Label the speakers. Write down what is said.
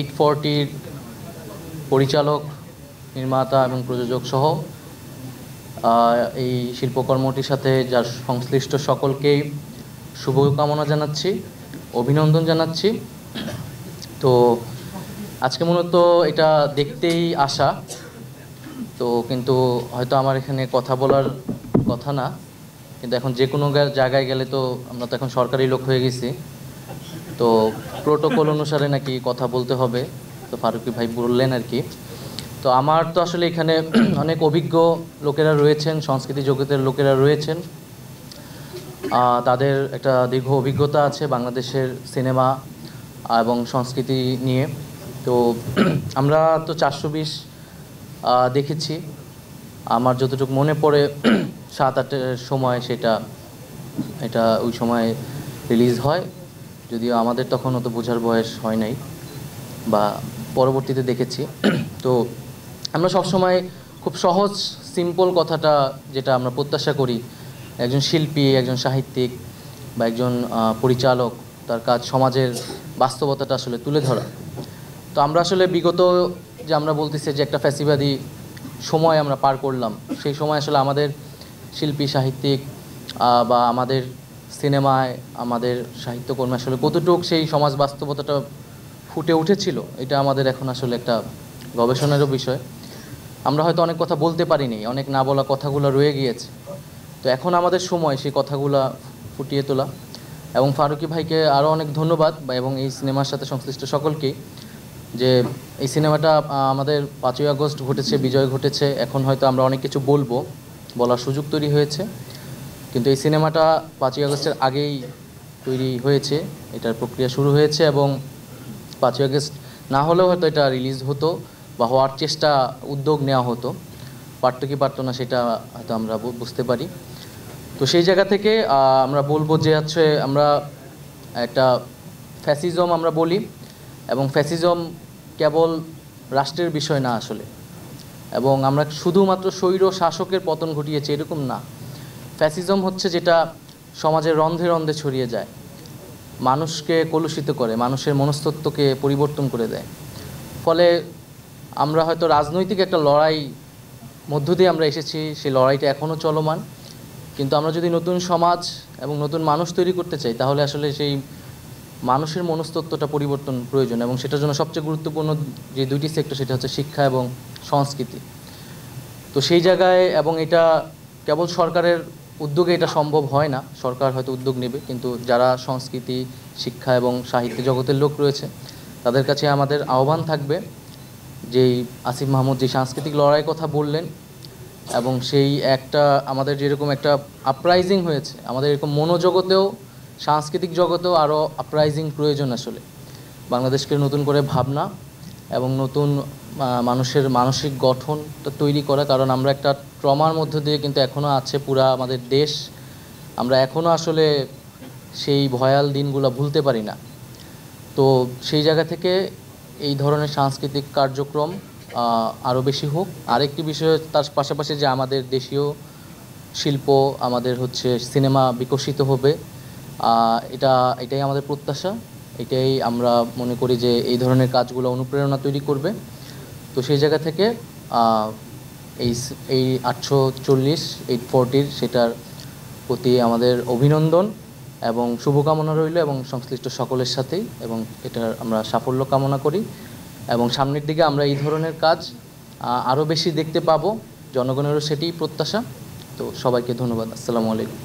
Speaker 1: 840 পরিচালক, নির্মাতা এবং প্রযোজক সহ এই শিল্পকর্মটির সাথে যার সংশ্লিষ্ট সকলকেই শুভকামনা জানাচ্ছি, অভিনন্দন জানাচ্ছি। তো আজকে মূলত এটা দেখতেই আসা, তো কিন্তু হয়তো আমার এখানে কথা বলার কথা না, কিন্তু এখন যে কোনো জায়গায় গেলে তো আমরা তো এখন সরকারি লোক হয়ে গেছি, তো প্রোটোকল অনুসারে নাকি কথা বলতে হবে, তো ফারুকী ভাই বললেন আর কি। তো আমার তো আসলে এখানে অনেক অভিজ্ঞ লোকেরা রয়েছেন, সংস্কৃতি জগতের লোকেরা রয়েছেন, তাদের একটা দীর্ঘ অভিজ্ঞতা আছে বাংলাদেশের সিনেমা এবং সংস্কৃতি নিয়ে। তো আমরা তো 420 দেখেছি, আমার যতটুকু মনে পড়ে 7-8-এর সময় এটা ওই সময় রিলিজ হয়, যদিও আমাদের তখন অত বোঝার বয়স হয় নাই বা পরবর্তীতে দেখেছি। তো আমরা সবসময় খুব সহজ সিম্পল কথাটা যেটা আমরা প্রত্যাশা করি একজন শিল্পী, একজন সাহিত্যিক বা একজন পরিচালক, তার কাজ সমাজের বাস্তবতাটা আসলে তুলে ধরা। তো আমরা আসলে বিগত যে আমরা বলতেছি যে একটা ফ্যাসিবাদী সময় আমরা পার করলাম, সেই সময় আসলে আমাদের শিল্পী সাহিত্যিক বা আমাদের সিনেমায় আমাদের সাহিত্যকর্মে আসলে কতটুক সেই সমাজ বাস্তবতাটা ফুটে উঠেছিল, এটা আমাদের এখন আসলে একটা গবেষণারও বিষয়। আমরা হয়তো অনেক কথা বলতে পারিনি, অনেক না বলা কথাগুলো রয়ে গিয়েছে, তো এখন আমাদের সময় সেই কথাগুলো ফুটিয়ে তোলা। এবং ফারুকী ভাইকে আরও অনেক ধন্যবাদ এবং এই সিনেমার সাথে সংশ্লিষ্ট সকলকেই, যে এই সিনেমাটা আমাদের 5ই আগস্ট ঘটেছে, বিজয় ঘটেছে, এখন হয়তো আমরা অনেক কিছু বলার সুযোগ তৈরি হয়েছে, কিন্তু এই সিনেমাটা 5ই আগস্টের আগেই তৈরি হয়েছে, এটার প্রক্রিয়া শুরু হয়েছে এবং 5ই আগস্ট না হলেও হয়তো এটা রিলিজ হতো বা হওয়ার উদ্যোগ নেওয়া হতো, পারতো কি পারতো না সেটা হয়তো আমরা বুঝতে পারি। তো সেই জায়গা থেকে আমরা বলবো যে হচ্ছে আমরা একটা ফ্যাসিজম আমরা বলি, এবং ফ্যাসিজম কেবল রাষ্ট্রের বিষয় না আসলে, এবং আমরা শুধুমাত্র স্বৈর শাসকের পতন ঘটিয়েছি এরকম না। ফ্যাসিজম হচ্ছে যেটা সমাজের রন্ধে রন্ধে ছড়িয়ে যায়, মানুষকে কলুষিত করে, মানুষের মনস্তত্ত্বকে পরিবর্তন করে দেয়। ফলে আমরা হয়তো রাজনৈতিক একটা লড়াই মধ্য দিয়ে আমরা এসেছি, সেই লড়াইটা এখনও চলমান, কিন্তু আমরা যদি নতুন সমাজ এবং নতুন মানুষ তৈরি করতে চাই, তাহলে আসলে সেই মানুষের মনস্তত্ত্বটা পরিবর্তন প্রয়োজন, এবং সেটার জন্য সবচেয়ে গুরুত্বপূর্ণ যে দুইটি সেক্টর, সেটা হচ্ছে শিক্ষা এবং সংস্কৃতি। তো সেই জায়গায়, এবং এটা কেবল সরকারের উদ্যোগে এটা সম্ভব হয় না, সরকার হয়তো উদ্যোগ নেবে, কিন্তু যারা সংস্কৃতি, শিক্ষা এবং সাহিত্য জগতের লোক রয়েছে, তাদের কাছে আমাদের আহ্বান থাকবে যেই আসিফ মাহমুদ যে সাংস্কৃতিক লড়াইয়ের কথা বললেন, এবং সেই একটা আমাদের যেরকম একটা আপরাইজিং হয়েছে, আমাদের এরকম মনোজগতেও সাংস্কৃতিক জগতেও আরও আপরাইজিং প্রয়োজন আসলে, বাংলাদেশকে নতুন করে ভাবনা এবং নতুন মানুষের মানসিক গঠনটা তৈরি করা। কারণ আমরা একটা ট্রমার মধ্য দিয়ে কিন্তু এখনও আছে পুরা আমাদের দেশ, আমরা এখনও আসলে সেই ভয়াল দিনগুলো ভুলতে পারি না। তো সেই জায়গা থেকে এই ধরনের সাংস্কৃতিক কার্যক্রম আরও বেশি হোক। আরেকটি বিষয় তার পাশাপাশি যে আমাদের দেশীয় শিল্প, আমাদের হচ্ছে সিনেমা বিকশিত হবে, এটাই আমাদের প্রত্যাশা, এটাই আমরা মনে করি যে এই ধরনের কাজগুলো অনুপ্রেরণা তৈরি করবে। তো সেই জায়গা থেকে এই 840 সেটার প্রতি আমাদের অভিনন্দন এবং শুভকামনা রইল, এবং সংশ্লিষ্ট সকলের সাথেই, এবং এটার আমরা সাফল্য কামনা করি, এবং সামনের দিকে আমরা এই ধরনের কাজ আরও বেশি দেখতে পাবো, জনগণেরও সেটাই প্রত্যাশা। তো সবাইকে ধন্যবাদ। আসসালামু আলাইকুম।